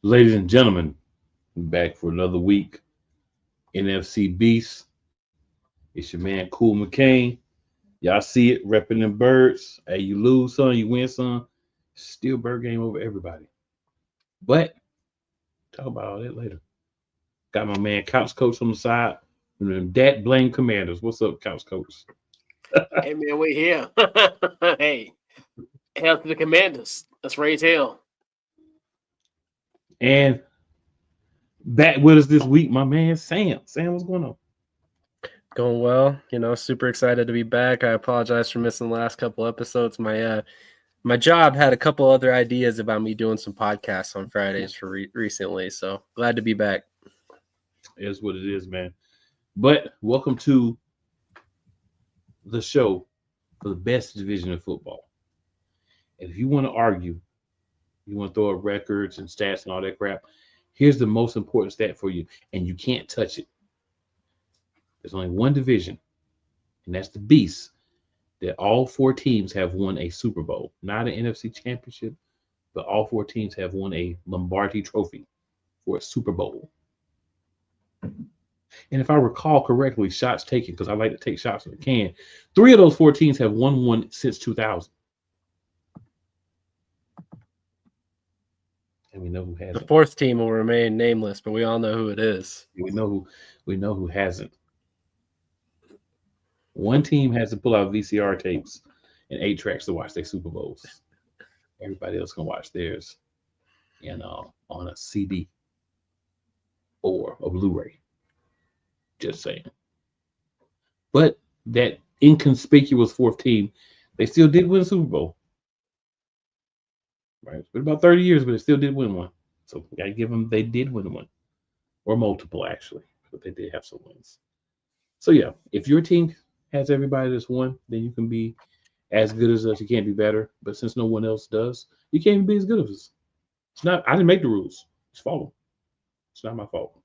Ladies and gentlemen, we're back for another week. Nfc Beast. It's your man, Cool McCain. Y'all see it, repping them birds. Hey, you lose some, you win some. Still bird game over everybody. But talk about all that later. Got my man, Couch Coach, on the side. Dat Blame Commanders. What's up, Couch Coach? Hey man, we here. Hey, hell to the Commanders. Let's raise hell. And back with us this week, my man, Sam. Sam, what's going on? Going well, super excited to be back. I apologize for missing the last couple episodes. My job had a couple other ideas about me doing some podcasts on Fridays for recently, so glad to be back. It is what it is, man. But welcome to the show for the best division of football. And if you want to argue, you want to throw up records and stats and all that crap, here's the most important stat for you, and you can't touch it. There's only one division, and that's the Beast, that all four teams have won a Super Bowl. Not an NFC championship, but all four teams have won a Lombardi trophy for a Super Bowl. And if I recall correctly, shots taken, because I like to take shots when I can, 3 of those 4 teams have won one since 2000. And we know who hasn't. The fourth team will remain nameless, but we all know who it is. We know who hasn't. One team has to pull out VCR tapes and 8 tracks to watch their Super Bowls. Everybody else can watch theirs, on a CD or a Blu-ray. Just saying. But that inconspicuous fourth team, they still did win a Super Bowl. Right? It's been about 30 years, but they still did win one. So we gotta give them, they did win one. Or multiple, actually. But they did have some wins. So yeah, if your team has everybody that's won, then you can be as good as us. You can't be better. But since no one else does, you can't even be as good as us. It's not, I didn't make the rules. Just follow them. It's not my fault.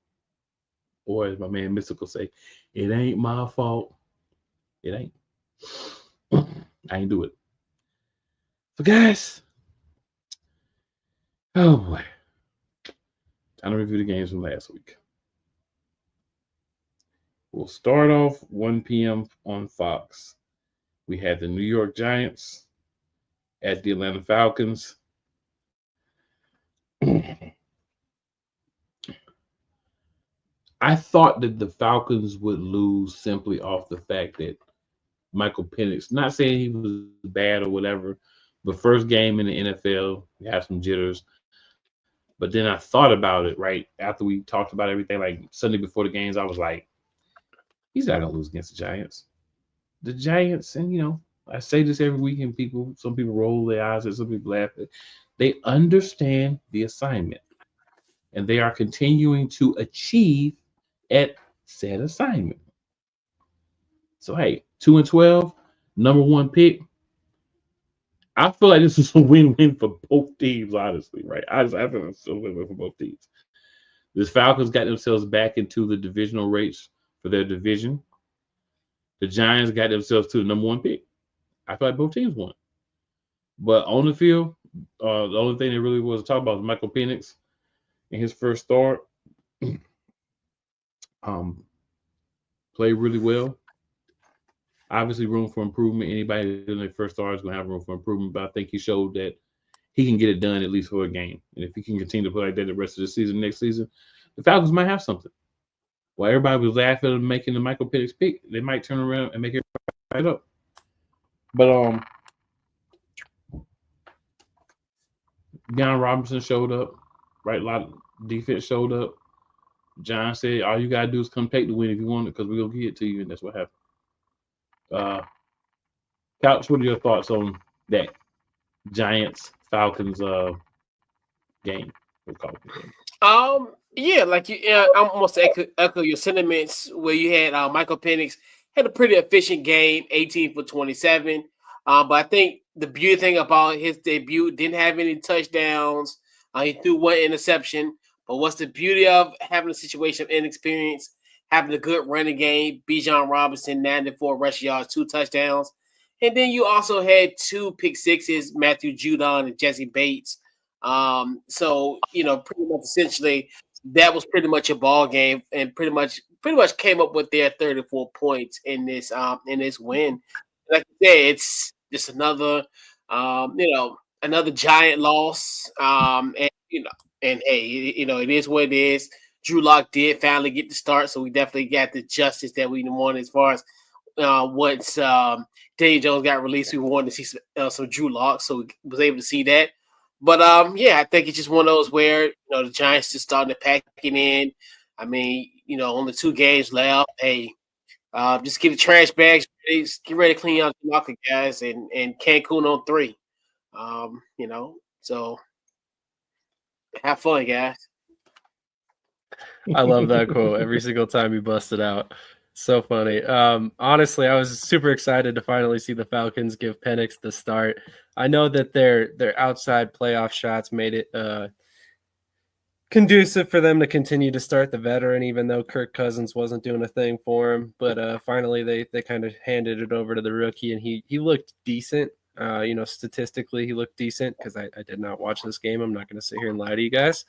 Or as my man Mystical say, it ain't my fault. It ain't. I ain't do it. So guys, oh boy. Time to review the games from last week. We'll start off 1 p.m. on Fox. We had the New York Giants at the Atlanta Falcons. I thought that the Falcons would lose simply off the fact that Michael Penix, not saying he was bad or whatever, but first game in the NFL, we have some jitters. But then I thought about it, right? After we talked about everything, like Sunday before the games, I was like, he's not going to lose against the Giants. The Giants, and I say this every week, and some people roll their eyes and some people laugh. They understand the assignment, and they are continuing to achieve at said assignment. So hey, 2-12, number 1 pick. I feel like this is a win-win for both teams, honestly, right? I feel it's a win-win for both teams. The Falcons got themselves back into the divisional race for their division. The Giants got themselves to the number 1 pick. I feel like both teams won. But on the field, the only thing that really was to talk about was Michael Penix in his first start. Played really well. Obviously, room for improvement. Anybody in their first start is going to have room for improvement, but I think he showed that he can get it done at least for a game. And if he can continue to play like that the rest of the season, next season, the Falcons might have something. While everybody was laughing at making the Michael Penix pick, they might turn around and make it right up. But Deion Robinson showed up, right? A lot of defense showed up. John said, all you gotta do is come take the win if you want it, because we're gonna give it to you, and that's what happened. Couch, what are your thoughts on that Giants Falcons game? We'll call it the game. Yeah, like I'm almost echo your sentiments where you had Michael Penix had a pretty efficient game, 18 for 27. But I think the beauty thing about his debut, didn't have any touchdowns. He threw 1 interception. But what's the beauty of having a situation of inexperience, having a good running game? Bijan Robinson, 94 rushing yards, 2 touchdowns. And then you also had 2 pick sixes, Matthew Judon and Jesse Bates. So pretty much essentially that was pretty much a ball game, and pretty much came up with their 34 points in this win. Like I said, it's just another another giant loss. And hey, it is what it is. Drew Lock did finally get the start, so we definitely got the justice that we wanted as far as once Daniel Jones got released, we wanted to see some Drew Lock, so we was able to see that. But yeah, I think it's just one of those where the Giants just starting to pack it in. I mean, only 2 games left. Hey, just get the trash bags ready, get ready to clean out the locker, guys, and Cancun on 3. So have fun, guys. I love that quote every single time you bust it out. So funny. Honestly, I was super excited to finally see the Falcons give Penix the start. I know that their outside playoff shots made it conducive for them to continue to start the veteran, even though Kirk Cousins wasn't doing a thing for him. But finally, they kind of handed it over to the rookie, and he looked decent. Statistically, he looked decent because I did not watch this game. I'm not going to sit here and lie to you guys.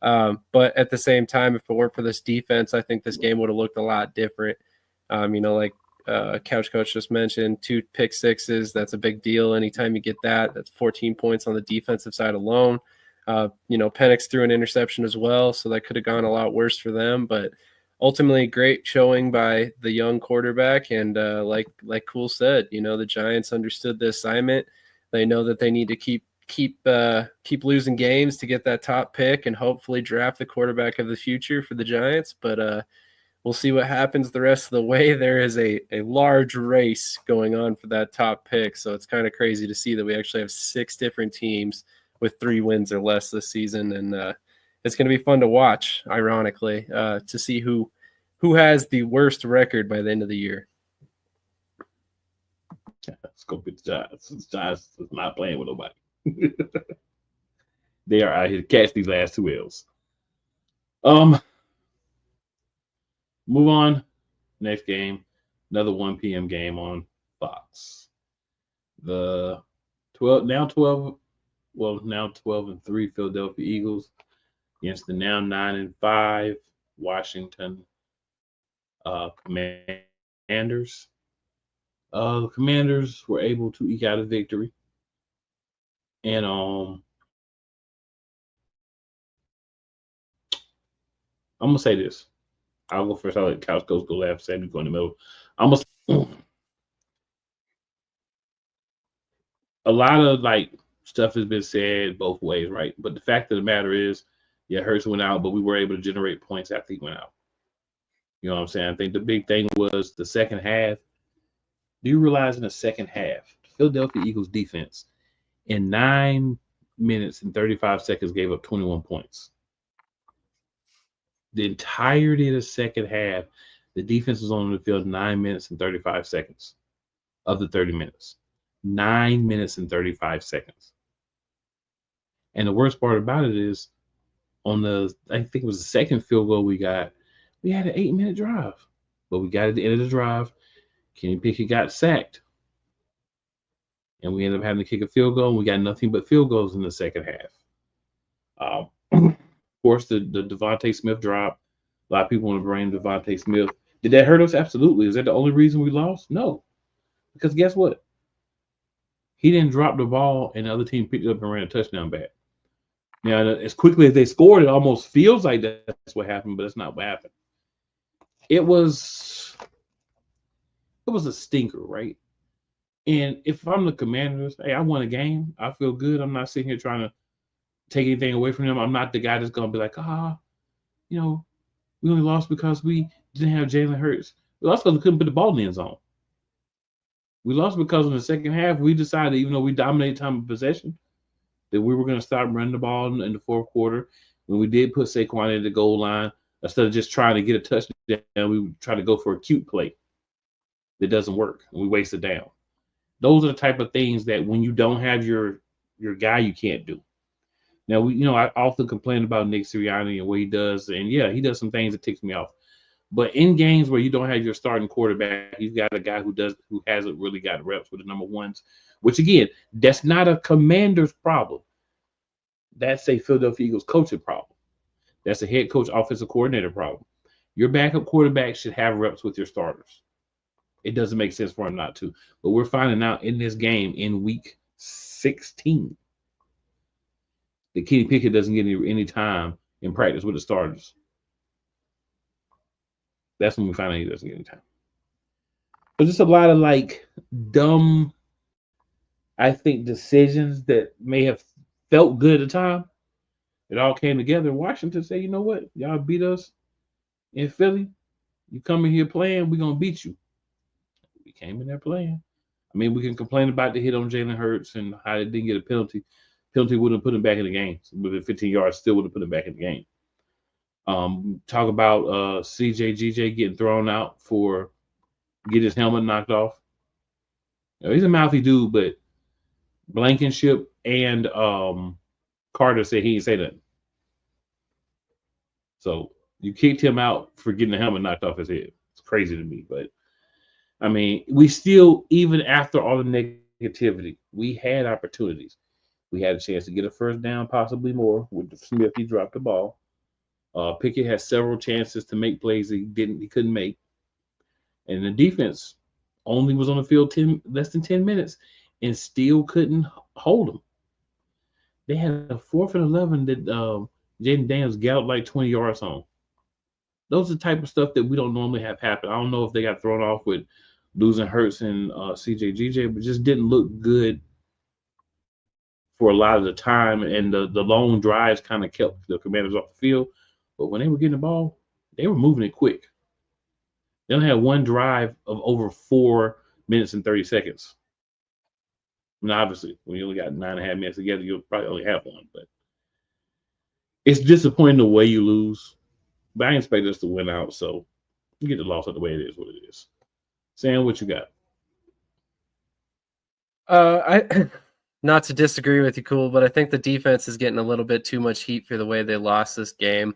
But at the same time, if it weren't for this defense, I think this game would have looked a lot different. Like Couch Coach just mentioned, 2 pick sixes. That's a big deal. Anytime you get that, that's 14 points on the defensive side alone. Penix threw an interception as well, so that could have gone a lot worse for them. But ultimately, great showing by the young quarterback. And like Cool said, the Giants understood the assignment. They know that they need to keep losing games to get that top pick and hopefully draft the quarterback of the future for the Giants. But we'll see what happens the rest of the way. There is a large race going on for that top pick, so it's kind of crazy to see that we actually have 6 different teams with 3 wins or less this season, and it's going to be fun to watch, ironically, to see who has the worst record by the end of the year. Let's go get the Giants. The Giants is not playing with nobody. They are out here to catch these last 2 L's. Move on. Next game, another 1 p.m. game on Fox. The 12 and 3 Philadelphia Eagles against the now 9 and 5 Washington Commanders. The Commanders were able to eke out a victory. And I'm gonna say this. I'll go first. I'll let Couch Coach go last. Sammy go in the middle. A lot of stuff has been said both ways, right? But the fact of the matter is, yeah, Hurts went out, but we were able to generate points after he went out. You know what I'm saying? I think the big thing was the second half. Do you realize in the second half, the Philadelphia Eagles defense in 9 minutes and 35 seconds gave up 21 points? The entirety of the second half, the defense was on the field 9 minutes and 35 seconds of the 30 minutes. 9 minutes and 35 seconds. And the worst part about it is I think it was the second field goal we had an 8-minute drive. But we got at the end of the drive, Kenny Pickett got sacked. And we ended up having to kick a field goal, and we got nothing but field goals in the second half. Of course, the Devontae Smith drop. A lot of people want to blame Devontae Smith. Did that hurt us? Absolutely. Is that the only reason we lost? No. Because guess what? He didn't drop the ball, and the other team picked it up and ran a touchdown back. Now, as quickly as they scored, it almost feels like that's what happened, but that's not what happened. It was a stinker, right? And if I'm the Commanders, hey, I won a game. I feel good. I'm not sitting here trying to take anything away from them. I'm not the guy that's going to be like, we only lost because we didn't have Jalen Hurts. We lost because we couldn't put the ball in the end zone. We lost because in the second half, we decided, even though we dominated time of possession, that we were going to start running the ball in the fourth quarter. When we did put Saquon in the goal line, instead of just trying to get a touchdown, we would try to go for a cute play that doesn't work, and we waste it down. Those are the type of things that when you don't have your guy, you can't do. Now, I often complain about Nick Sirianni and what he does, and yeah, he does some things that ticks me off. But in games where you don't have your starting quarterback, you've got a guy who hasn't really got reps with the number ones, which again, that's not a Commander's problem. That's a Philadelphia Eagles coaching problem. That's a head coach, offensive coordinator problem. Your backup quarterback should have reps with your starters. It doesn't make sense for him not to. But we're finding out in this game in week 16 that Kenny Pickett doesn't get any time in practice with the starters. That's when we find out he doesn't get any time. But just a lot of like dumb, I think, decisions that may have felt good at the time. It all came together. Washington said, you know what? Y'all beat us in Philly. You come in here playing, we're going to beat you. We came in there playing. I mean, we can complain about the hit on Jalen Hurts and how they didn't get a penalty. Penalty wouldn't have put him back in the game. Within 15 yards, still would have put him back in the game. Talk about CJ getting thrown out for getting his helmet knocked off. You know, he's a mouthy dude, but Blankenship and Carter said he didn't say nothing. So you kicked him out for getting the helmet knocked off his head. It's crazy to me, but I mean, we still, even after all the negativity, we had opportunities. We had a chance to get a first down, possibly more. With Smith, he dropped the ball. Pickett had several chances to make plays he couldn't make. And the defense only was on the field less than 10 minutes and still couldn't hold them. They had a 4th and 11 that Jaden Daniels galloped like 20 yards on. Those are the type of stuff that we don't normally have happen. I don't know if they got thrown off with losing Hurts and CJ, but just didn't look good for a lot of the time. And the long drives kind of kept the Commanders off the field. But when they were getting the ball, they were moving it quick. They only had one drive of over 4 minutes and 30 seconds. I mean, obviously, when you only got 9.5 minutes together, you'll probably only have one. But it's disappointing the way you lose. But I expect us to win out, so you get the loss out the way it is what it is. Sam, what you got? I not to disagree with you, Cool, but I think the defense is getting a little bit too much heat for the way they lost this game.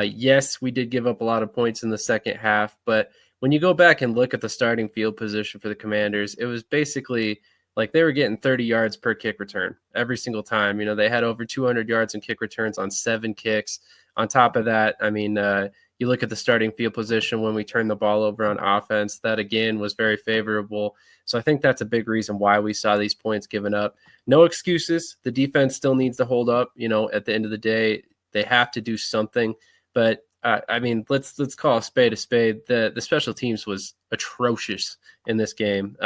Yes, we did give up a lot of points in the second half, but when you go back and look at the starting field position for the Commanders, it was basically like they were getting 30 yards per kick return every single time. You know, they had over 200 yards in kick returns on 7 kicks. On top of that, I mean, you look at the starting field position when we turned the ball over on offense, that again was very favorable. So I think that's a big reason why we saw these points given up. No excuses. The defense still needs to hold up. You know, at the end of the day, they have to do something. But I mean, let's call a spade a spade. The special teams was atrocious in this game.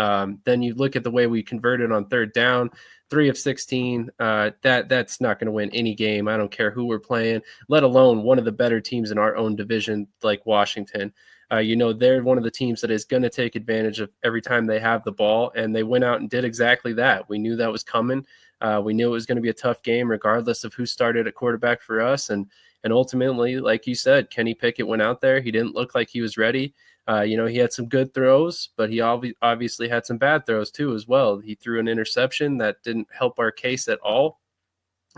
Then you look at the way we converted on third down, 3 of 16. That's not going to win any game. I don't care who we're playing, let alone one of the better teams in our own division like Washington. You know, they're one of the teams that is going to take advantage of every time they have the ball, and they went out and did exactly that. We knew that was coming. We knew it was going to be a tough game regardless of who started at quarterback for us. And ultimately, like you said, Kenny Pickett went out there. He didn't look like he was ready. You know, he had some good throws, but he obviously had some bad throws too as well. He threw an interception that didn't help our case at all.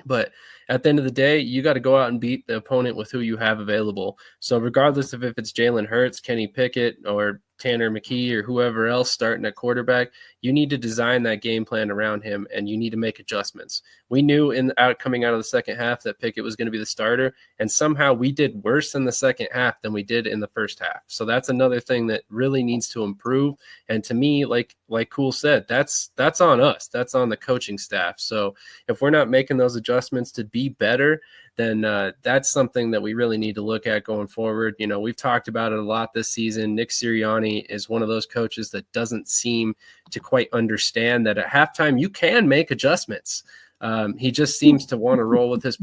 But at the end of the day, you got to go out and beat the opponent with who you have available. So regardless of if it's Jalen Hurts, Kenny Pickett, or Tanner McKee or whoever else starting at quarterback, you need to design that game plan around him, and you need to make adjustments. We knew coming out of the second half that Pickett was going to be the starter, and somehow we did worse in the second half than we did in the first half. So that's another thing that really needs to improve. And to me, like Cool said, that's on us. That's on the coaching staff. So if we're not making those adjustments to be better, then that's something that we really need to look at going forward. You know, we've talked about it a lot this season. Nick Sirianni is one of those coaches that doesn't seem to quite understand that at halftime you can make adjustments. He just seems to want to roll with his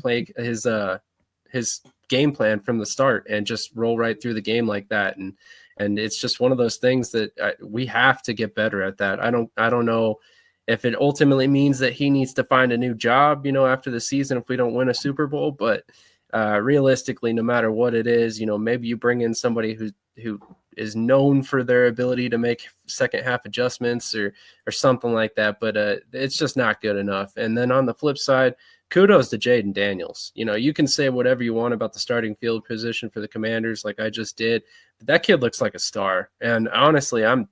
game plan from the start and just roll right through the game like that. And it's just one of those things that we have to get better at that. I don't know if it ultimately means that he needs to find a new job, you know, after the season, if we don't win a Super Bowl, but realistically, no matter what it is, you know, maybe you bring in somebody who is known for their ability to make second half adjustments or something like that, but it's just not good enough. And then on the flip side, kudos to Jaden Daniels. You know, you can say whatever you want about the starting field position for the Commanders, like I just did, but that kid looks like a star. And honestly, I'm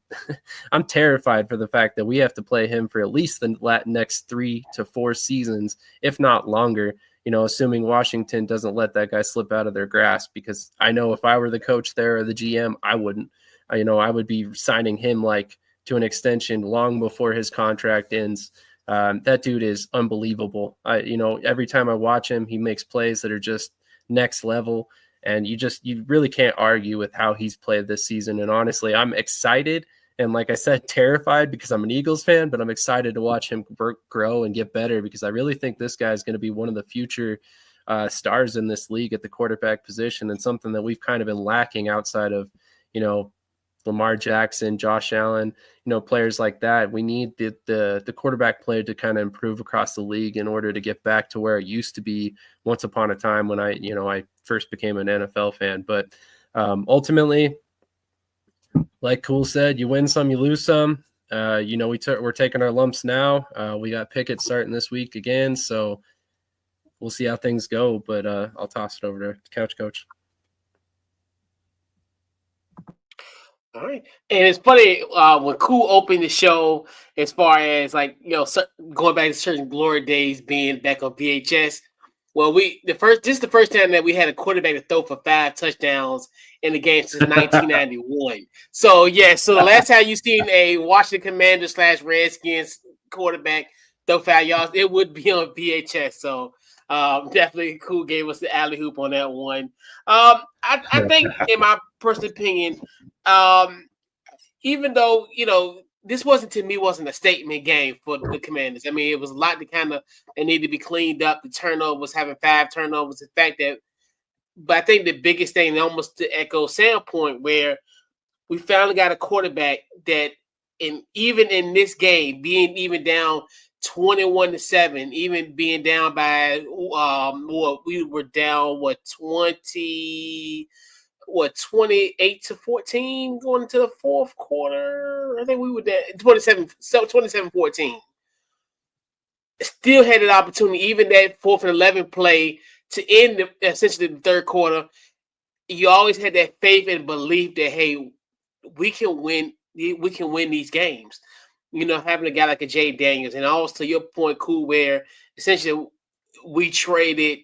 terrified for the fact that we have to play him for at least the next 3 to 4 seasons, if not longer. assuming Washington doesn't let that guy slip out of their grasp, because I know if I were the coach there or the GM, I wouldn't. I would be signing him to an extension long before his contract ends. That dude is unbelievable. Every time I watch him, he makes plays that are just next level, and you really can't argue with how he's played this season. And honestly, I'm excited. And like I said, terrified because I'm an Eagles fan, but I'm excited to watch him grow and get better, because I really think this guy is going to be one of the future stars in this league at the quarterback position, and something that we've kind of been lacking outside of, Lamar Jackson, Josh Allen, players like that. We need the quarterback play to kind of improve across the league in order to get back to where it used to be once upon a time when I first became an NFL fan. But ultimately, like Cool said, you win some, you lose some. We're taking our lumps now. We got Pickett starting this week again, so we'll see how things go. But I'll toss it over to Couch Coach. All right. And it's funny when Cool opened the show, as far as going back to certain glory days being back on VHS. Well, this is the first time that we had a quarterback to throw for 5 touchdowns in the game since 1991. So the last time you seen a Washington Commanders / Redskins quarterback throw 5 yards, it would be on VHS. So definitely Cool gave us the alley hoop on that one. I think, in my personal opinion, even though this wasn't a statement game for the Commanders. I mean, it was a lot that needed to be cleaned up. The turnovers, having 5 turnovers, the fact that. But I think the biggest thing, almost to echo Sam's point, where we finally got a quarterback that, even in this game, being even down 21-7, even being down by we were down 28-14 going into the fourth quarter. I think we were there 27-14. Still had an opportunity, even that 4th and 11 play to end essentially the third quarter. You always had that faith and belief that, hey, we can win these games. Having a guy like a Jay Daniels, and also to your point, Cool, where essentially we traded,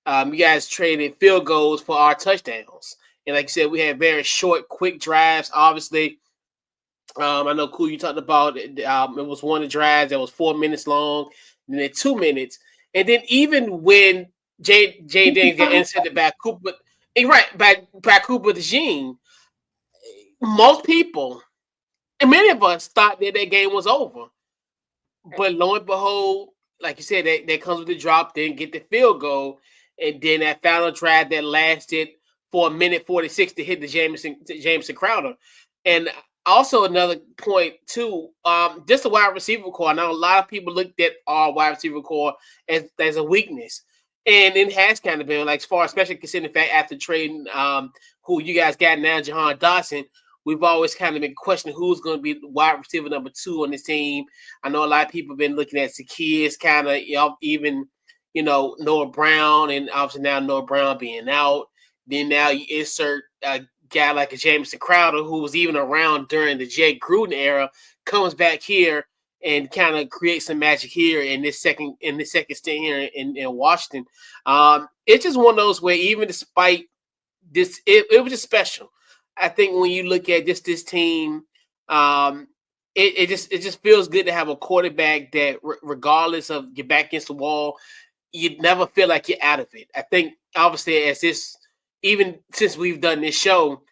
you guys traded field goals for our touchdowns. And like you said, we had very short, quick drives. Obviously, I know, Cool, you talked about it. It was one of the drives that was 4 minutes long, and then 2 minutes. And then even when Jay Daniels got intercepted by Cooper, by Cooper DeJean, most people, and many of us, thought that game was over. But lo and behold, like you said, that comes with the drop, then get the field goal, and then that final drive that lasted for 1:46 to hit the Jameson Crowder. And also another point too, just a wide receiver core. I know a lot of people looked at our wide receiver core as a weakness, and it has kind of been, especially considering the fact after trading who you guys got now, Jahan Dotson. We've always kind of been questioning who's going to be wide receiver number 2 on this team. I know a lot of people have been looking at Zacchaeus, kind of, even, Noah Brown, and obviously now Noah Brown being out. Then now you insert a guy like a Jameson Crowder, who was even around during the Jay Gruden era, comes back here and kind of creates some magic here in this second stint here in Washington. It's just one of those where, even despite this, it was just special. I think when you look at this team, it just feels good to have a quarterback that, regardless of your back against the wall, you never feel like you're out of it. I think, obviously, even since we've done this show,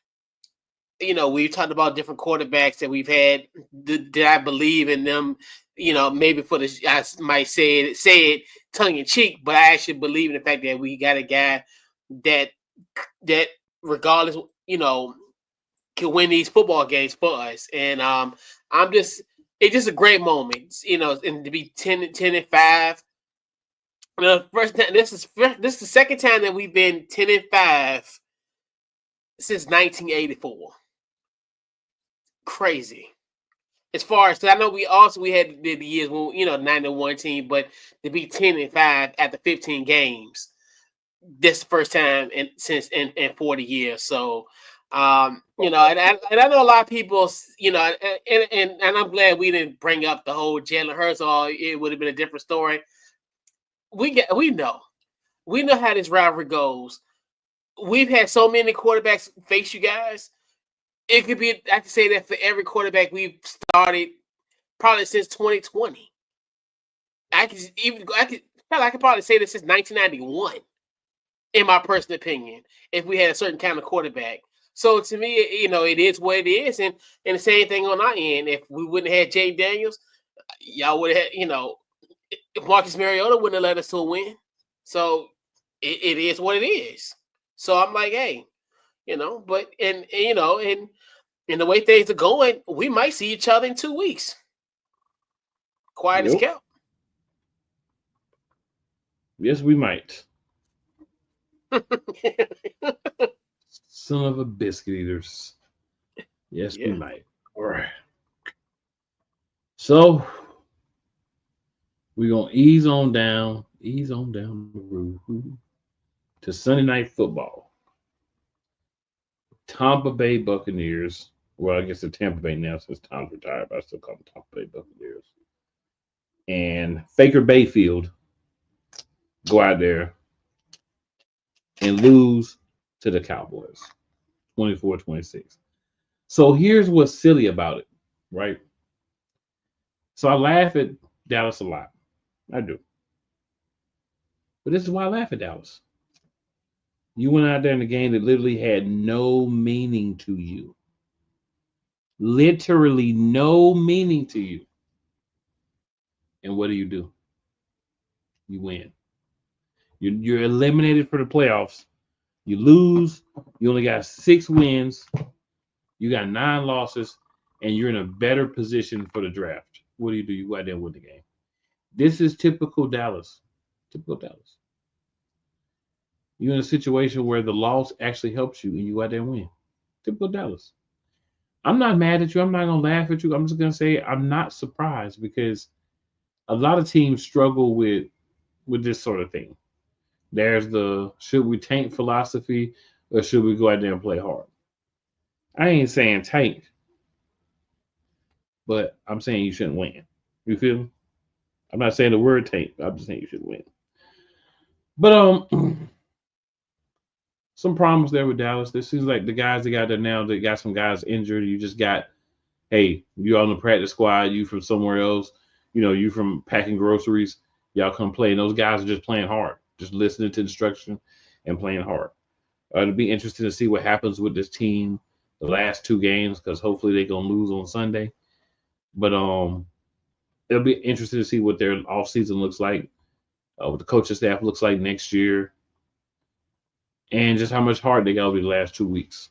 we've talked about different quarterbacks that we've had. Did I believe in them? Maybe I might say it tongue in cheek, but I actually believe in the fact that we got a guy that regardless, can win these football games for us. And it's just a great moment, and to be 10-5. First time, this is the second time that we've been 10-5 since 1984. Crazy. As far as, I know we had the years when 9-1 team, but to be 10-5 after 15 games, this is the first time since 40 years. So and I know a lot of people, and I'm glad we didn't bring up the whole Jalen Hurts, or it would have been a different story. We know We know how this rivalry goes. We've had so many quarterbacks face you guys. It could be, I can say that for every quarterback we've started probably since 2020. I could probably say this since 1991, in my personal opinion, if we had a certain kind of quarterback. So to me, it is what it is. And the same thing on our end. If we wouldn't have had Jay Daniels, y'all would have had, Marcus Mariota wouldn't have led us to a win. So it is what it is. So I'm like, hey, but and the way things are going, we might see each other in 2 weeks. Quiet as kept. Yes, we might. Son of a biscuit eaters. Yes, we might. All right. So we're gonna ease on down the road to Sunday Night Football. Tampa Bay Buccaneers. Well, I guess the Tampa Bay now since Tom's retired, but I still call them Tampa Bay Buccaneers. And Baker Mayfield go out there and lose to the Cowboys 24-26. So here's what's silly about it, right? So I laugh at Dallas a lot. I do. But this is why I laugh at Dallas. You went out there in a game that literally had no meaning to you. Literally no meaning to you. And what do? You win. You're eliminated for the playoffs. You lose. You only got 6 wins. You got 9 losses. And you're in a better position for the draft. What do? You go out there and win the game. This is typical Dallas. Typical Dallas. You're in a situation where the loss actually helps you and you go out there and win. Typical Dallas. I'm not mad at you. I'm not going to laugh at you. I'm just going to say I'm not surprised because a lot of teams struggle with this sort of thing. There's the should we tank philosophy or should we go out there and play hard? I ain't saying tank, but I'm saying you shouldn't win. You feel me? I'm not saying the word tank. I'm just saying you should win. But some problems there with Dallas. This seems like the guys that got there now, they got some guys injured. You just got, hey, you on the practice squad, you from somewhere else, you from packing groceries, y'all come play. And those guys are just playing hard, just listening to instruction and playing hard. It'll be interesting to see what happens with this team the last 2 games because hopefully they're going to lose on Sunday. But it'll be interesting to see what their offseason looks like, what the coaching staff looks like next year, and just how much hard they got over the last 2 weeks.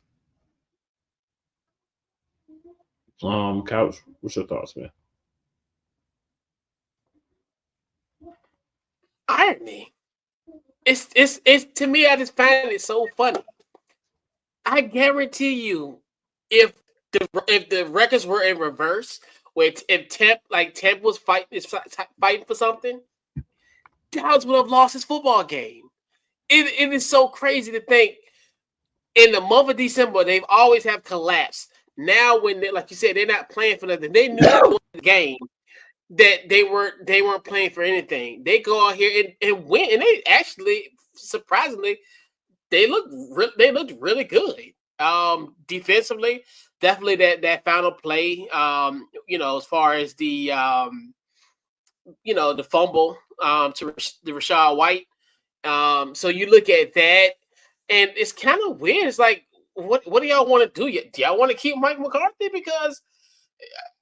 Couch, what's your thoughts, man? Irony. It's to me, I just find it so funny. I guarantee you, if the records were in reverse, where if Temp was fighting for something, Dallas would have lost his football game. It is so crazy to think in the month of December they've always have collapsed. Now when like you said, they're not playing for nothing. They knew the game that they weren't playing for anything. They go out here and win, and they actually surprisingly they looked really good. Defensively, definitely that final play. As far as the the fumble to the Rachaad White. So you look at that, and it's kind of weird. It's like, what do y'all want to do? Do y'all want to keep Mike McCarthy? Because,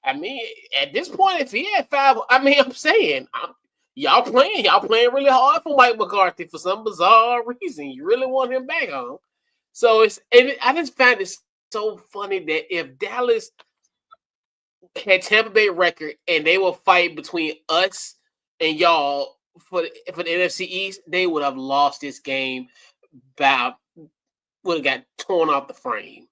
I mean, at this point, if he had 5, I'm saying, y'all playing really hard for Mike McCarthy for some bizarre reason. You really want him back on. So I just find it so funny that if Dallas had Tampa Bay record and they will fight between us and y'all for the NFC East, they would have lost this game would have got torn off the frame.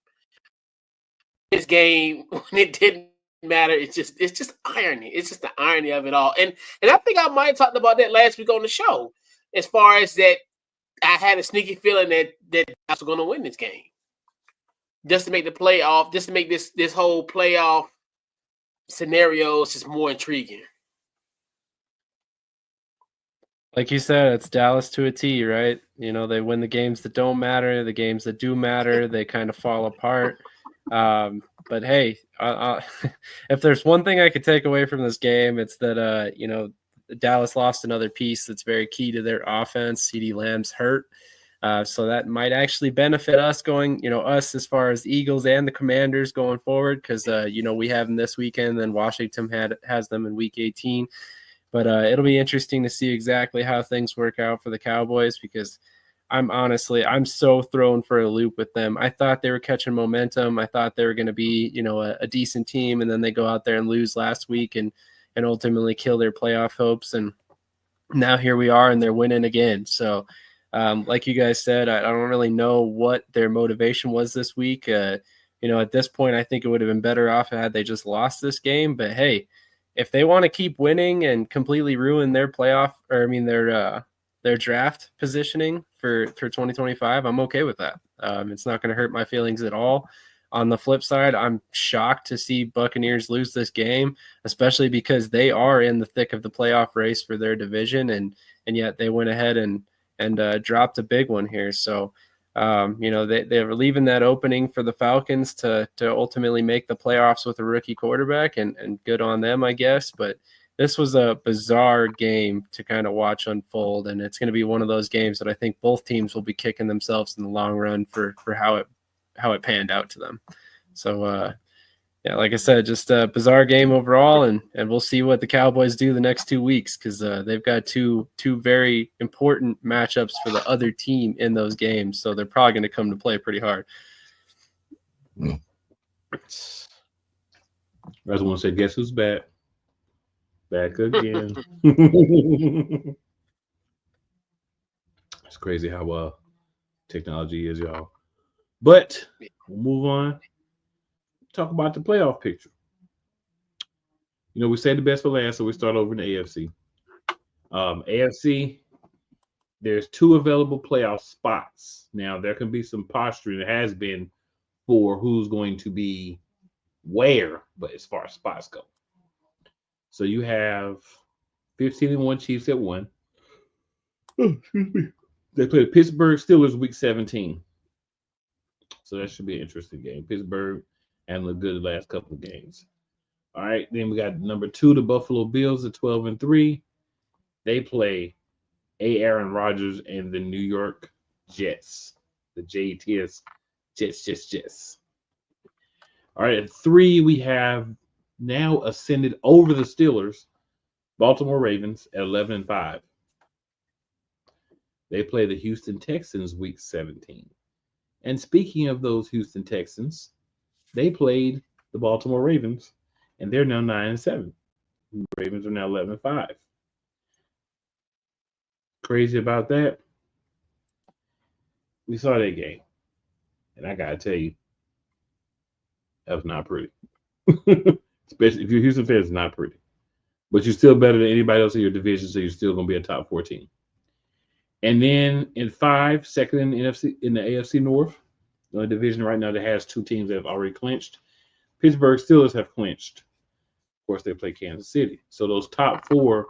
This game, when it didn't matter, it's just irony. It's just the irony of it all. And I think I might have talked about that last week on the show, as far as that I had a sneaky feeling that I was going to win this game. Just to make the playoff, just to make this whole playoff scenario just more intriguing. Like you said, it's Dallas to a T, right? You know, they win the games that don't matter, the games that do matter, they kind of fall apart. But hey, if there's one thing I could take away from this game, it's that you know, Dallas lost another piece that's very key to their offense. CeeDee Lamb's hurt. So that might actually benefit us going, you know, us as far as the Eagles and the Commanders going forward, because you know, we have them this weekend, then Washington has them in week 18. But it'll be interesting to see exactly how things work out for the Cowboys, because I'm so thrown for a loop with them. I thought they were catching momentum. I thought they were going to be, you know, a decent team, and then they go out there and lose last week and ultimately kill their playoff hopes. And now here we are, and they're winning again. So, like you guys said, I don't really know what their motivation was this week. You know, at this point, I think it would have been better off had they just lost this game. But hey, if they want to keep winning and completely ruin their playoff, or I mean their draft positioning for 2025, I'm okay with that. It's not going to hurt my feelings at all. On the flip side, I'm shocked to see Buccaneers lose this game, especially because they are in the thick of the playoff race for their division, and yet they went ahead and dropped a big one here. So, you know, they were leaving that opening for the Falcons to ultimately make the playoffs with a rookie quarterback, and good on them, I guess. But this was a bizarre game to kind of watch unfold, and it's going to be one of those games that I think both teams will be kicking themselves in the long run for how it panned out to them. So, yeah, like I said, just a bizarre game overall, and we'll see what the Cowboys do the next 2 weeks, because they've got two very important matchups for the other team in those games, so they're probably going to come to play pretty hard. I just want to say, guess who's back? Back again. It's crazy how technology is, y'all. But we'll move on. Talk about the playoff picture. You know, we say the best for last, so we start over in the AFC. AFC, there's 2 available playoff spots. Now, there can be some posturing. It has been for who's going to be where, but as far as spots go. So you have 15-1 Chiefs at 1. Oh, excuse me. They play the Pittsburgh Steelers week 17. So that should be an interesting game. Pittsburgh and look good the last couple of games. All right, then we got number 2, the Buffalo Bills at 12-3. They play Aaron Rodgers and the New York Jets. The JTS Jets. All right, at 3, we have now ascended over the Steelers, Baltimore Ravens at 11-5. They play the Houston Texans week 17. And speaking of those Houston Texans, they played the Baltimore Ravens, and they're now 9-7. The Ravens are now 11-5. Crazy about that. We saw that game, and I gotta tell you, that was not pretty. Especially if you're Houston fans, it's not pretty. But you're still better than anybody else in your division, so you're still gonna be a top 4 team. And then in 5, second in the AFC North, the division right now that has 2 teams that have already clinched. Pittsburgh Steelers have clinched. Of course, they play Kansas City. So those top 4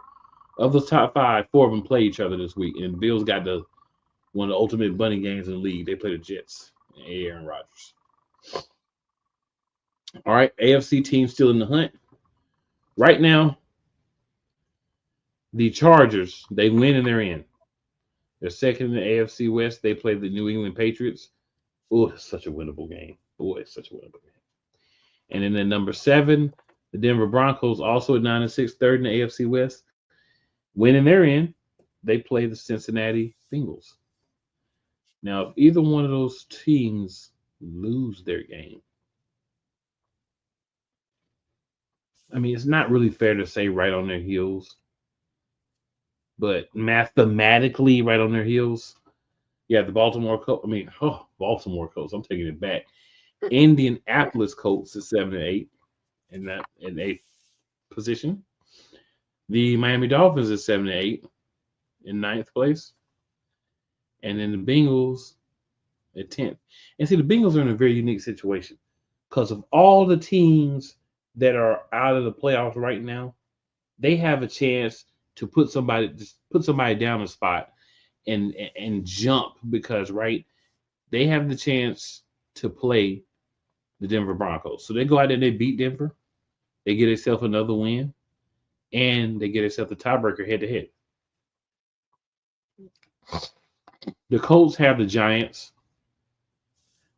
of those top 5, 4 of them play each other this week. And Bills got one of the ultimate bunny games in the league. They play the Jets and Aaron Rodgers. All right, AFC team still in the hunt. Right now, the Chargers, they win and they're in. They're second in the AFC West. They play the New England Patriots. Oh, it's such a winnable game. And then at number 7, the Denver Broncos, also at 9-6, third in the AFC West. Winning they're in, they play the Cincinnati Bengals. Now, if either one of those teams lose their game, I mean, it's not really fair to say right on their heels, but mathematically right on their heels, yeah, the Baltimore Colts. Baltimore Colts. I'm taking it back. Indianapolis Colts is 7-8 in 8th position. The Miami Dolphins is 7-8 in 9th place, and then the Bengals at 10th. And see, the Bengals are in a very unique situation because of all the teams that are out of the playoffs right now. They have a chance to put somebody down a spot and jump because right they have the chance to play the Denver Broncos. So they go out there and they beat Denver. They get themselves another win, and they get themselves a tiebreaker head to head. The Colts have the Giants.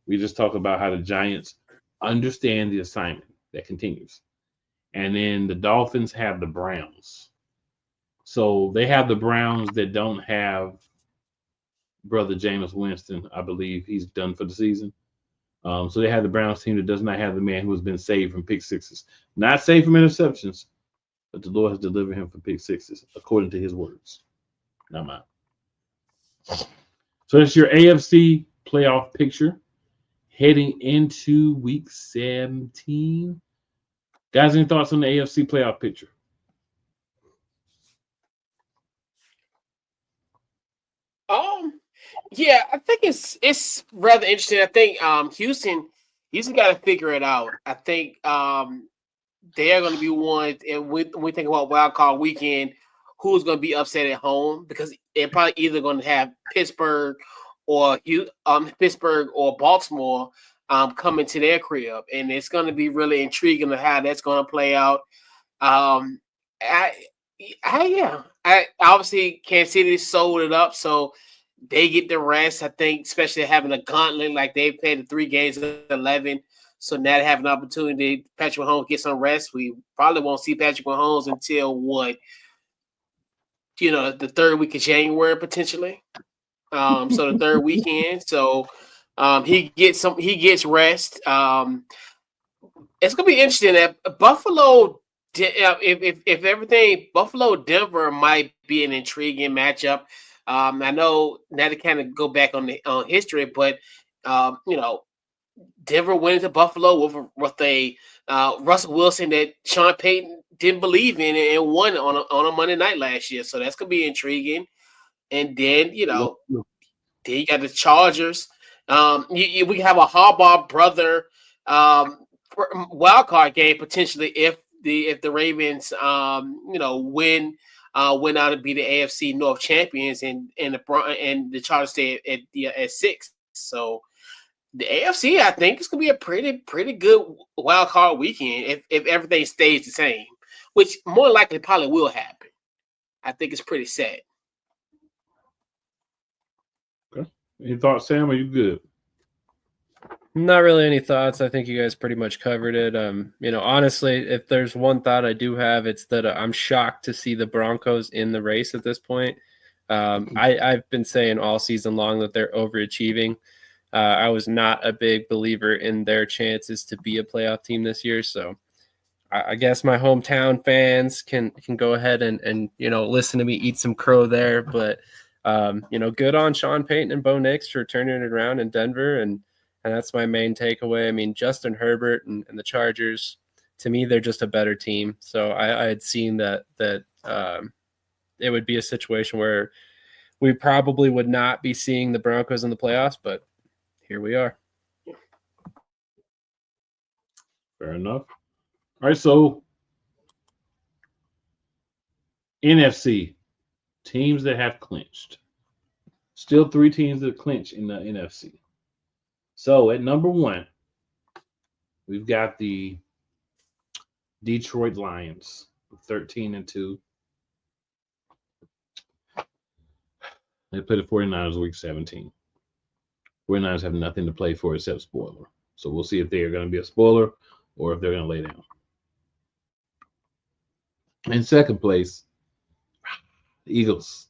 We just talked about how the Giants understand the assignment that continues. And then the Dolphins have the Browns. So they have the Browns that don't have brother Jameis Winston. I believe he's done for the season. So they have the Browns team that does not have the man who has been saved from pick sixes. Not saved from interceptions, but the Lord has delivered him from pick sixes, according to his words. Not mine. So that's your AFC playoff picture heading into week 17. Guys, any thoughts on the AFC playoff picture? Yeah, I think it's rather interesting. I think Houston got to figure it out. I think they're going to be one, and when we think about wild card weekend, who's going to be upset at home because they're probably either going to have Pittsburgh or Baltimore coming to their crib, and it's going to be really intriguing to how that's going to play out. I obviously Kansas City sold it up, so they get the rest. I think, especially having a gauntlet like they've played the 3 games of 11. So now they have an opportunity. Patrick Mahomes get some rest. We probably won't see Patrick Mahomes until the 3rd week of January potentially. So the 3rd weekend. So he gets rest. It's gonna be interesting that Buffalo. If everything, Buffalo Denver might be an intriguing matchup. I know not to kind of go back on history, but Denver went into Buffalo with a Russell Wilson that Sean Payton didn't believe in and won on a Monday night last year. So that's gonna be intriguing. And then then you got the Chargers. We have a Harbaugh brother wild card game potentially if the Ravens win out to be the AFC North champions and the Chargers stay at 6. So the AFC, I think, is gonna be a pretty good wild card weekend if everything stays the same, which more likely probably will happen. I think it's pretty sad. Okay. Any thoughts, Sam? Are you good? Not really any thoughts. I think you guys pretty much covered it. Honestly, if there's one thought I do have, it's that I'm shocked to see the Broncos in the race at this point. I've been saying all season long that they're overachieving. I was not a big believer in their chances to be a playoff team this year. So I guess my hometown fans can go ahead and listen to me eat some crow there. But, good on Sean Payton and Bo Nix for turning it around in Denver. And that's my main takeaway. I mean, Justin Herbert and the Chargers, to me, they're just a better team. So I had seen that it would be a situation where we probably would not be seeing the Broncos in the playoffs, but here we are. Fair enough. All right, so NFC, teams that have clinched. Still 3 teams that clinch in the NFC. So at number 1, we've got the Detroit Lions, 13-2. They play the 49ers week 17. 49ers have nothing to play for except spoiler. So we'll see if they are going to be a spoiler or if they're going to lay down. In second place, the Eagles.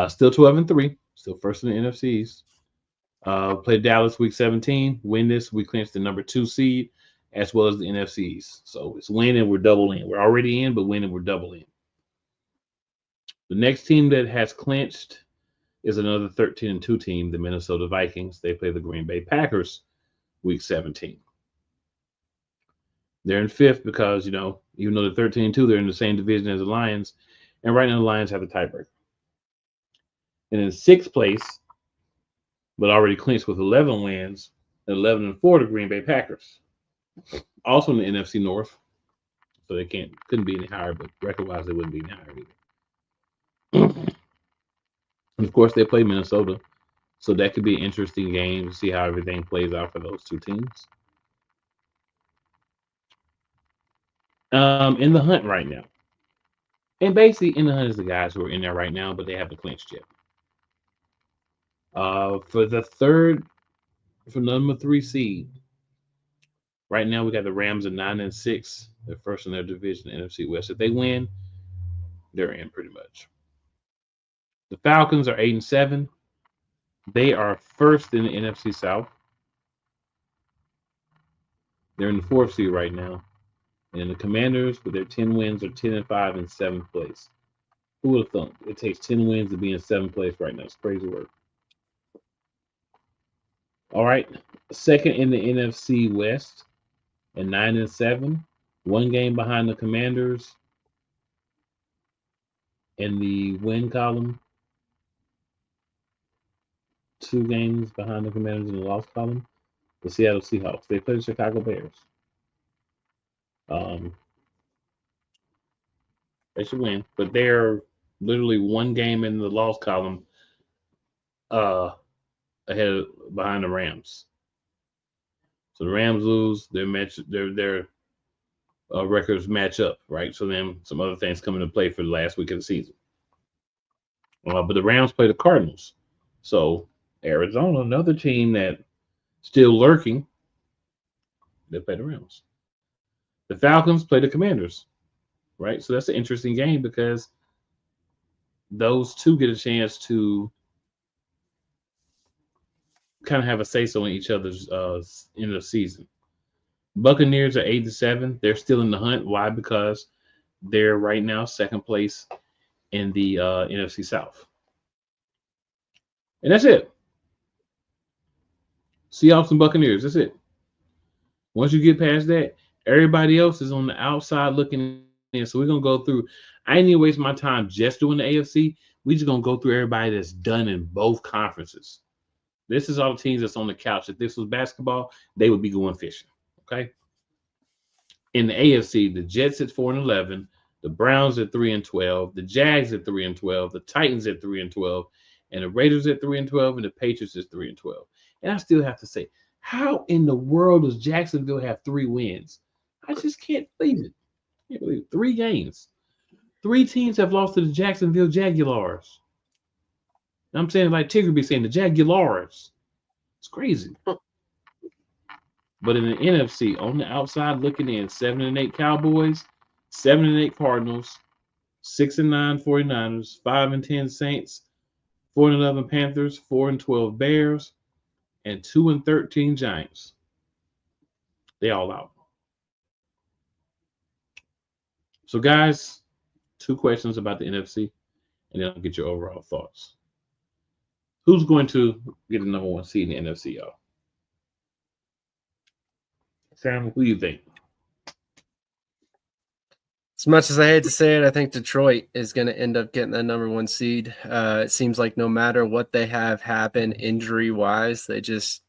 Still 12-3. Still first in the NFCs. Played Dallas week 17. Win this, we clinch the number 2 seed as well as the NFCs. So it's win and we're double in. We're already in, but win and we're double in. The next team that has clinched is another 13-2 team, the Minnesota Vikings. They play the Green Bay Packers week 17. They're in 5th because, even though they're 13-2, they're in the same division as the Lions. And right now the Lions have the tiebreaker. And in 6th place, but already clinched with 11 wins, 11-4 the Green Bay Packers. Also in the NFC North. So they couldn't be any higher, but record-wise they wouldn't be any higher either. And of course, they play Minnesota. So that could be an interesting game to see how everything plays out for those two teams. In the hunt right now. And basically, in the hunt is the guys who are in there right now, but they haven't clinched yet. For number 3 seed, right now we got the Rams at 9-6. They're first in their division, NFC West. If they win, they're in pretty much. The Falcons are 8-7. They are first in the NFC South. They're in the 4th seed right now. And the Commanders, with their 10 wins, are 10-5 in 7th place. Who would have thought? It takes 10 wins to be in 7th place right now. It's crazy work. All right. Second in the NFC West at 9-7. One game behind the Commanders in the win column. 2 games behind the Commanders in the loss column. The Seattle Seahawks. They play the Chicago Bears. They should win, but they're literally one game in the loss column behind the Rams. So the Rams lose, their records match up, right? So then some other things come into play for the last week of the season. But the Rams play the Cardinals. So Arizona, another team that still lurking, they play the Rams. The Falcons play the Commanders, right? So that's an interesting game because those two get a chance to kind of have a say-so in each other's end of season. Buccaneers are 8-7. They're still in the hunt. Why? Because they're right now second place in the NFC South. And that's it. Seahawks and Buccaneers. That's it. Once you get past that, everybody else is on the outside looking in. So we're going to go through. I ain't even waste my time just doing the AFC. We just going to go through everybody that's done in both conferences. This is all the teams that's on the couch. If this was basketball, they would be going fishing. Okay. In the AFC, the Jets at 4-11, the Browns at 3-12, the Jags at 3-12, the Titans at 3-12, and the Raiders at 3-12, and the Patriots at 3-12. And I still have to say, how in the world does Jacksonville have 3 wins? I just can't believe it. I can't believe it. 3 games. 3 teams have lost to the Jacksonville Jaguars. I'm saying like Tigger be saying the Jaguars. It's crazy. But in the NFC, on the outside looking in, 7-8 Cowboys, 7-8 Cardinals, 6-9 49ers, 5-10 Saints, 4-11 Panthers, 4-12 Bears, and 2-13 Giants. They all out. So, guys, 2 questions about the NFC, and then I'll get your overall thoughts. Who's going to get the number 1 seed in the NFC, y'all? Sam, who do you think? As much as I hate to say it, I think Detroit is going to end up getting that number 1 seed. It seems like no matter what they have happen injury-wise, they just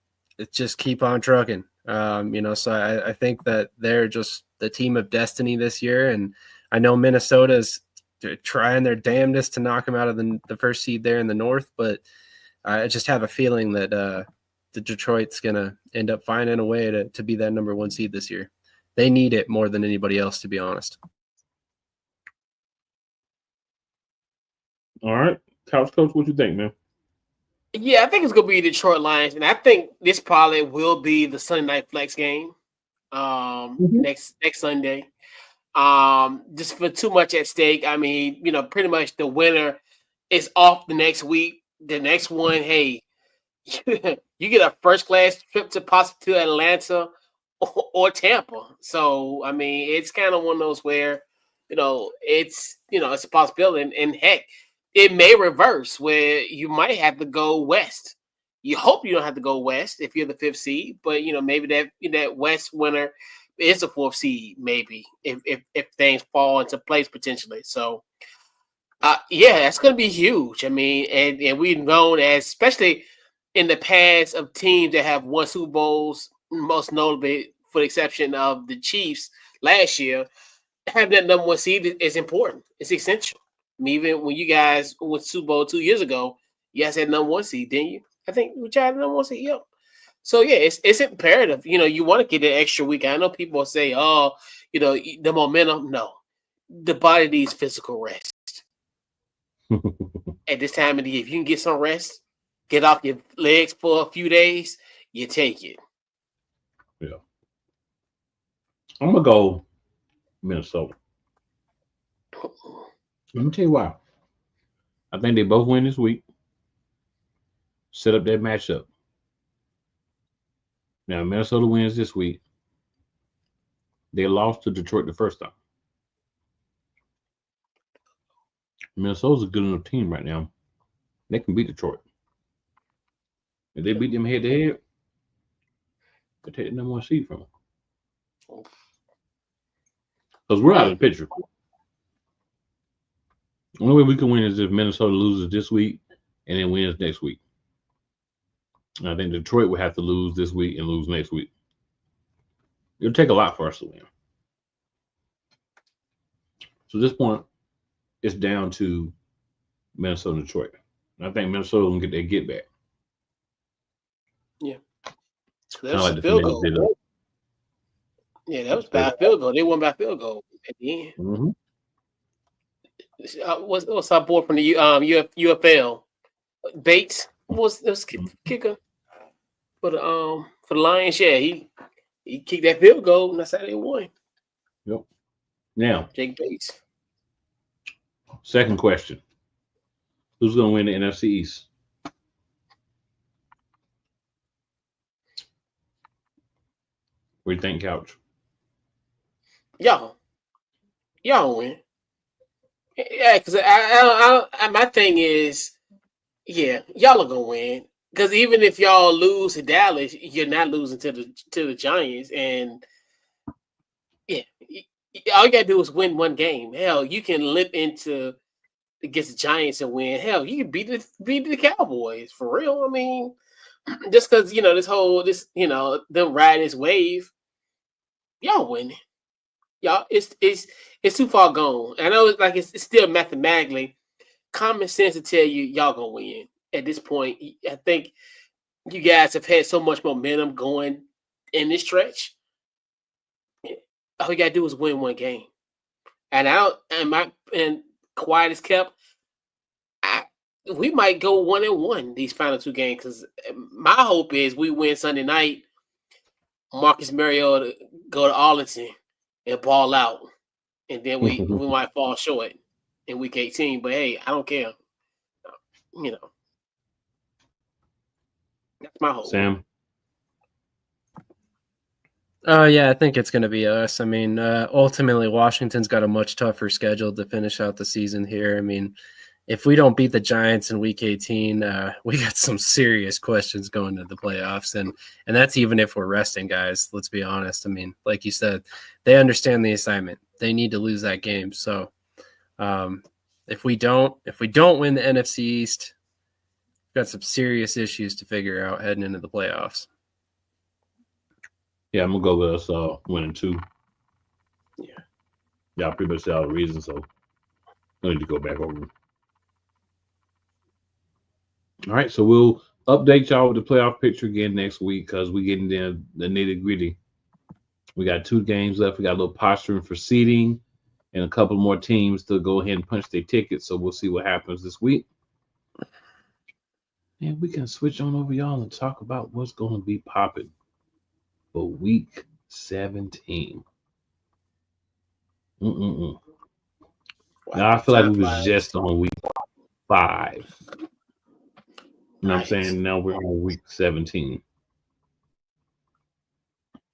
keep on trucking. So I think that they're just the team of destiny this year. And I know Minnesota's trying their damnedest to knock them out of the first seed there in the North, but I just have a feeling that the Detroit's going to end up finding a way to be that number 1 seed this year. They need it more than anybody else, to be honest. All right. Couch Coach, what you think, man? Yeah, I think it's going to be Detroit Lions, and I think this probably will be the Sunday Night Flex game next Sunday. Just for too much at stake. I mean, pretty much the winner is off the next week. The next one, hey, you get a first-class trip to Atlanta or Tampa. So, I mean, it's kind of one of those where, it's a possibility. And heck, it may reverse where you might have to go west. You hope you don't have to go west if you're the 5th seed, but, maybe that west winner is the 4th seed, maybe, if things fall into place potentially. So, that's going to be huge. I mean, and we've known as, especially in the past, of teams that have won Super Bowls, most notably for the exception of the Chiefs last year, having that number 1 seed is important. It's essential. Even when you guys went Super Bowl 2 years ago, you guys had number 1 seed, didn't you? I think we tried number 1 seed. Yep. So yeah, it's imperative. You want to get that extra week. I know people say, "Oh, the momentum." No, the body needs physical rest at this time of the year. If you can get some rest, get off your legs for a few days, you take it. Yeah, I'm gonna go Minnesota. Let me tell you why. I think they both win this week. Set up that matchup. Now Minnesota wins this week. They lost to Detroit the first time. Minnesota's a good enough team right now. They can beat Detroit. If they beat them head to head, they take the number 1 seed from them. Because we're out of the picture. The only way we can win is if Minnesota loses this week and then wins next week. And I think Detroit would have to lose this week and lose next week. It'll take a lot for us to win. So at this point, it's down to Minnesota and Detroit. And I think Minnesota will get their get back. Yeah. Kind of like the field goal. Yeah, that was by field goal. They won by field goal at the end. Mm-hmm. What's our boy from the UFL? Bates was kicker for the Lions. Yeah, he kicked that field goal, and that's how they won. Yep. Now, Jake Bates. Second question: who's going to win the NFC East? What do you think, Couch? Y'all win. Yeah, because my thing is, yeah, y'all are gonna win. Because even if y'all lose to Dallas, you're not losing to the Giants, and yeah, all you gotta do is win one game. Hell, you can limp into against the Giants and win. Hell, you can beat the Cowboys for real. I mean, just because them riding this wave, y'all winning. Y'all, it's too far gone. I know it's still mathematically common sense to tell you y'all gonna win at this point. I think you guys have had so much momentum going in this stretch. All you gotta do is win one game. And quiet is kept. We might go 1-1 these final 2 games because my hope is we win Sunday night. Marcus Mariota go to Arlington and ball out, and then we might fall short in week 18. But hey, I don't care. That's my hope. Sam? Yeah, I think it's going to be us. I mean, ultimately, Washington's got a much tougher schedule to finish out the season here. I mean, if we don't beat the Giants in week 18, we got some serious questions going to the playoffs. And that's even if we're resting guys, let's be honest. I mean, like you said, they understand the assignment. They need to lose that game. So if we don't win the NFC East, we've got some serious issues to figure out heading into the playoffs. Yeah, I'm gonna go with us winning 2. Yeah. Y'all pretty much said all the reasons, so I need to go back over them. All right, so we'll update y'all with the playoff picture again next week because we're getting the nitty gritty. We got 2 games left. We got a little posturing for seeding and a couple more teams to go ahead and punch their tickets. So we'll see what happens this week. And we can switch on over y'all and talk about what's going to be popping for week 17. Wow, now I feel like we was just on week 5. You know what I'm saying? Now we're on week 17.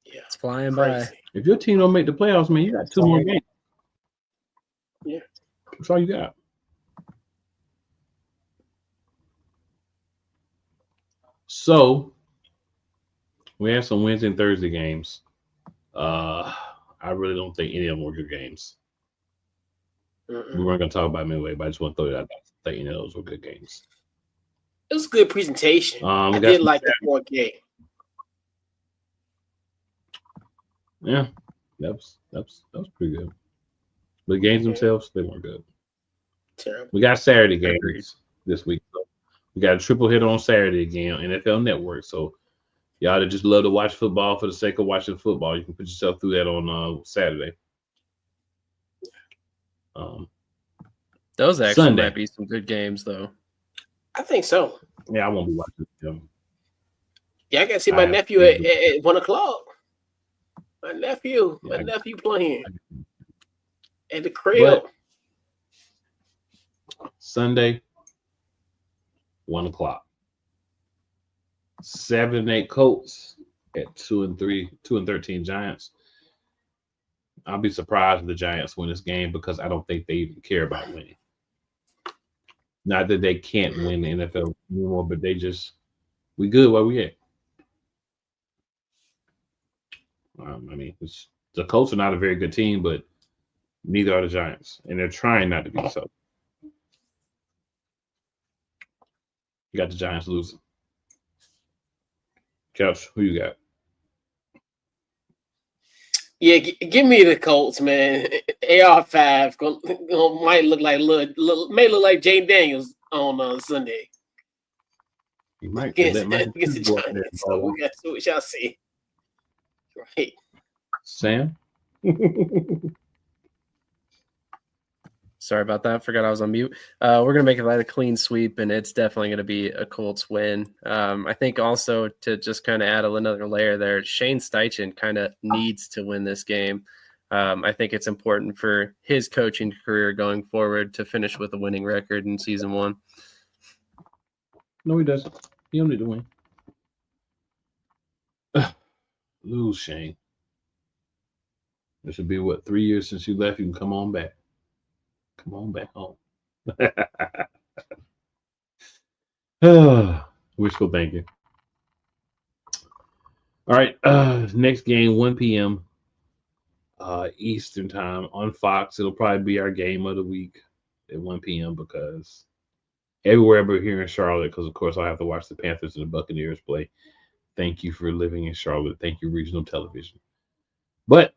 Yeah, it's flying by. If your team don't make the playoffs, man, you got 2 more games. Yeah. That's all you got. So we have some Wednesday and Thursday games. I really don't think any of them were good games. We weren't going to talk about them anyway, but I just want to throw it out. I think any of those were good games. It was a good presentation. I did like the 4K. Yeah, that was pretty good. But the games themselves, they weren't good. Terrible. We got Saturday games Agreed. this week. So we got a triple hit on Saturday again on NFL Network. So y'all that just love to watch football for the sake of watching football, you can put yourself through that on Saturday. Those actually Sunday. might be some good games, though. I think so. Yeah, I won't be watching them. Yeah, I got to see my nephew at 1 o'clock. My nephew playing at the crib. But Sunday, 1 o'clock. 7-8 Colts at 2-13 Giants. I'll be surprised if the Giants win this game because I don't think they even care about winning. Not that they can't win the NFL anymore, but we good where we at. I mean, the Colts are not a very good team, but neither are the Giants, and they're trying not to be so. You got the Giants losing. Couch, who you got? Yeah, give me the Colts, man. AR5 might look like Jane Daniels on Sunday. You might Against let the Giants. So we got to see what y'all see. Right. Sam? Sorry about that. Forgot I was on mute. We're going to make it like a clean sweep, and it's definitely going to be a Colts win. I think also to just kind of add another layer there, Shane Steichen kind of needs to win this game. I think it's important for his coaching career going forward to finish with a winning record in season 1. No, he doesn't. He don't need to win. Lose, Shane. It should be, 3 years since you left? You can come on back. Come on back home. Wishful thinking. All right. Next game, 1 p.m. Eastern time on Fox. It'll probably be our game of the week at 1 p.m. because everywhere but here in Charlotte, because of course I have to watch the Panthers and the Buccaneers play. Thank you for living in Charlotte. Thank you, regional television. But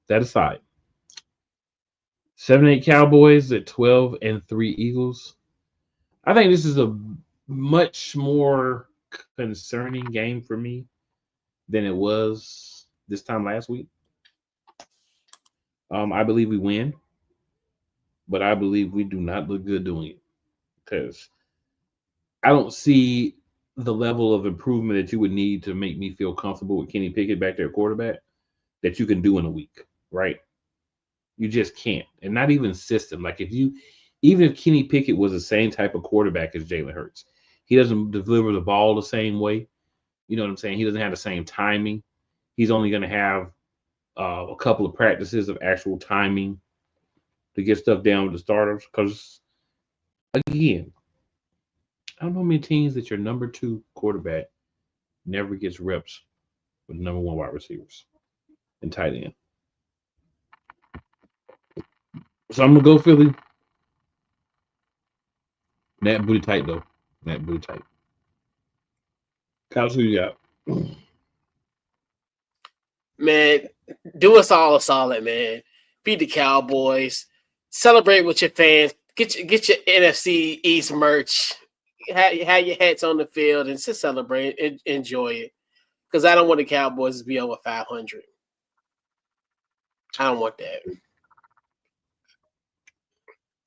that aside, 7-8 Cowboys at 12-3 Eagles. I think this is a much more concerning game for me than it was this time last week. I believe we win, but I believe we do not look good doing it because I don't see the level of improvement that you would need to make me feel comfortable with Kenny Pickett back there at quarterback that you can do in a week, right? You just can't. And not even system. Like even if Kenny Pickett was the same type of quarterback as Jalen Hurts, he doesn't deliver the ball the same way. You know what I'm saying? He doesn't have the same timing. He's only going to have a couple of practices of actual timing to get stuff down with the starters. Because, again, I don't know many teams that your number 2 quarterback never gets reps with number 1 wide receivers and tight end. So I'm going to go Philly. That booty tight, though. That booty tight. Kyle, who you got? Man, do us all a solid, man. Beat the Cowboys. Celebrate with your fans. Get your NFC East merch. Have your hats on the field and just celebrate and enjoy it. Because I don't want the Cowboys to be over 500. I don't want that.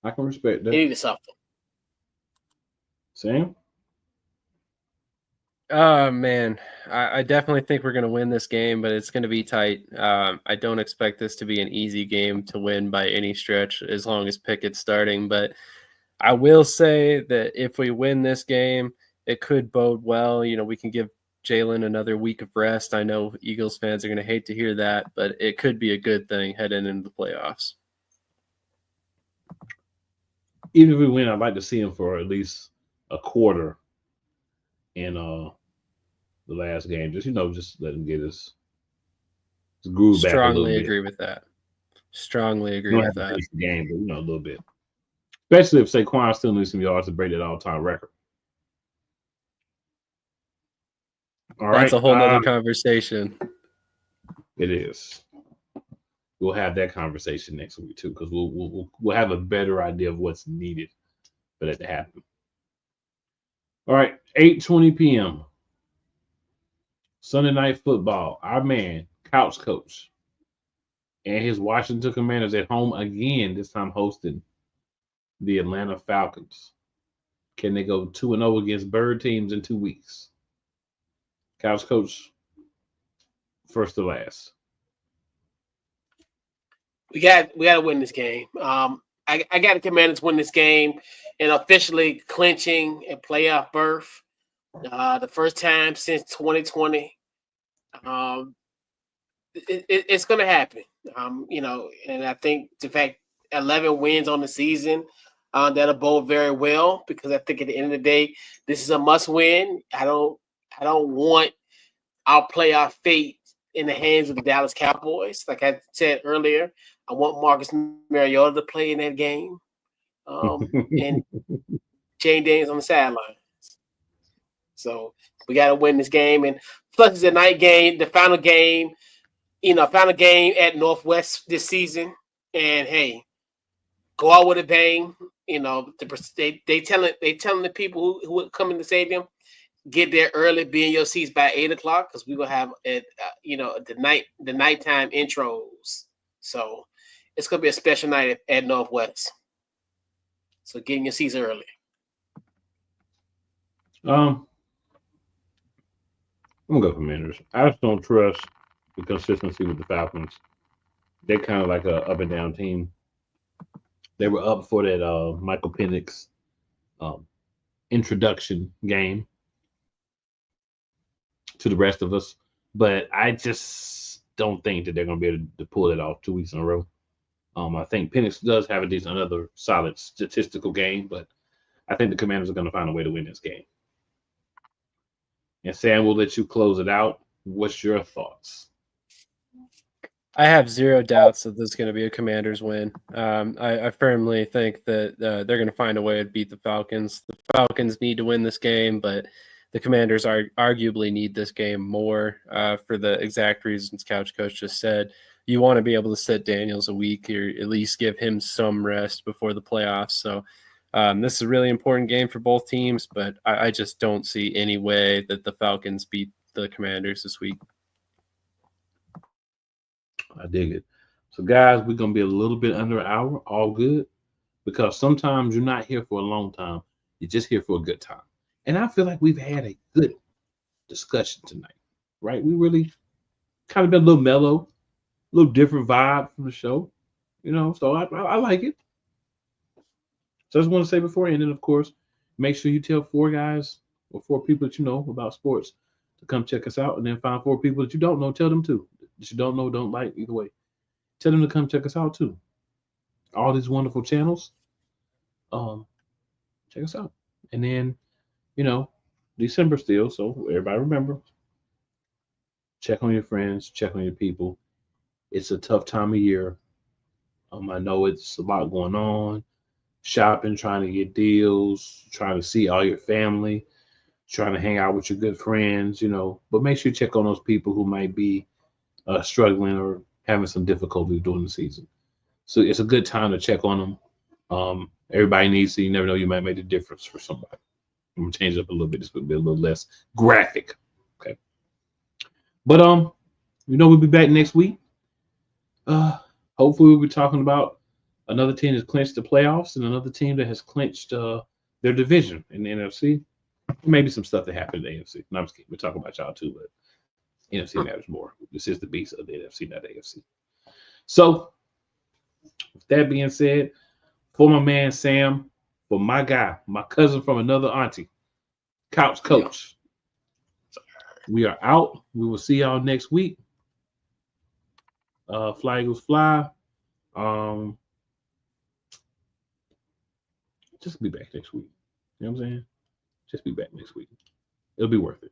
I can respect that. They need to suffer. Sam? Man, I definitely think we're going to win this game, but it's going to be tight. I don't expect this to be an easy game to win by any stretch as long as Pickett's starting. But I will say that if we win this game, it could bode well. You know, we can give Jalen another week of rest. I know Eagles fans are going to hate to hear that, but it could be a good thing heading into the playoffs. Even if we win, I'd like to see him for at least a quarter in the last game. Just let him get his groove back a little bit. Strongly agree with that. Strongly agree with that. The game, but a little bit. Especially if Saquon still needs some yards to break that all-time record. All right. That's a whole other conversation. It is. we'll have that conversation next week too, because we'll have a better idea of what's needed for that to happen. All right, 8:20 p.m. Sunday Night Football. Our man, Couch Coach, and his Washington Commanders at home again. This time hosting the Atlanta Falcons. Can they go 2-0 against bird teams in 2 weeks? Couch Coach, first to last. We got to win this game. I got the Commanders win this game and officially clinching a playoff berth. The first time since 2020. It's going to happen. And I think the fact 11 wins on the season, that'll bode very well, because I think at the end of the day, this is a must win. I don't want our playoff fate in the hands of the Dallas Cowboys. Like I said earlier, I want Marcus Mariota to play in that game, and Jane Daniels on the sidelines. So we got to win this game. And plus, it's a night game, the final game, final game at Northwest this season. And hey, go out with a bang. They telling the people who come in the stadium, get there early, be in your seats by 8 o'clock, because we're gonna have the nighttime intros. So it's gonna be a special night at Northwest. So get in your seats early. I'm gonna go Commanders. I just don't trust the consistency with the Falcons. They're kind of like a up and down team. They were up for that Michael Penix introduction game to the rest of us, but I just don't think that they're going to be able to pull it off 2 weeks in a row. I think Penix does have another solid statistical game, but I think the Commanders are going to find a way to win this game. And Sam, we'll let you close it out. What's your thoughts? I have zero doubts that this is going to be a Commanders win. I firmly think that they're going to find a way to beat the Falcons. The Falcons need to win this game, but the Commanders arguably need this game more for the exact reasons Couch Coach just said. You want to be able to sit Daniels a week, or at least give him some rest before the playoffs. So this is a really important game for both teams, but I just don't see any way that the Falcons beat the Commanders this week. I dig it. So, guys, we're going to be a little bit under an hour. All good. Because sometimes you're not here for a long time. You're just here for a good time. And I feel like we've had a good discussion tonight, right? We really kind of been a little mellow, a little different vibe from the show, so I like it. So I just want to say before ending, of course, make sure you tell 4 guys or 4 people that you know about sports to come check us out, and then find 4 people that you don't know, tell them too. That you don't know, don't like, either way. Tell them to come check us out too. All these wonderful channels. Check us out. And then, December still, so everybody remember. Check on your friends, check on your people. It's a tough time of year. I know it's a lot going on. Shopping, trying to get deals, trying to see all your family, trying to hang out with your good friends, but make sure you check on those people who might be struggling or having some difficulties during the season. So it's a good time to check on them. Everybody needs to. You never know, you might make a difference for somebody. I'm gonna change it up a little bit. This will be a little less graphic. Okay. But we'll be back next week. Hopefully we'll be talking about another team that's clinched the playoffs and another team that has clinched their division in the NFC. Maybe some stuff that happened in the AFC. No, I'm just kidding. We're talking about y'all too, but NFC matters more. This is the beast of the NFC, not the AFC. So, with that being said, for my man Sam, for my guy, my cousin from another auntie, Couch Coach, we are out. We will see y'all next week. Fly Eagles fly. Just be back next week. You know what I'm saying? Just be back next week. It'll be worth it.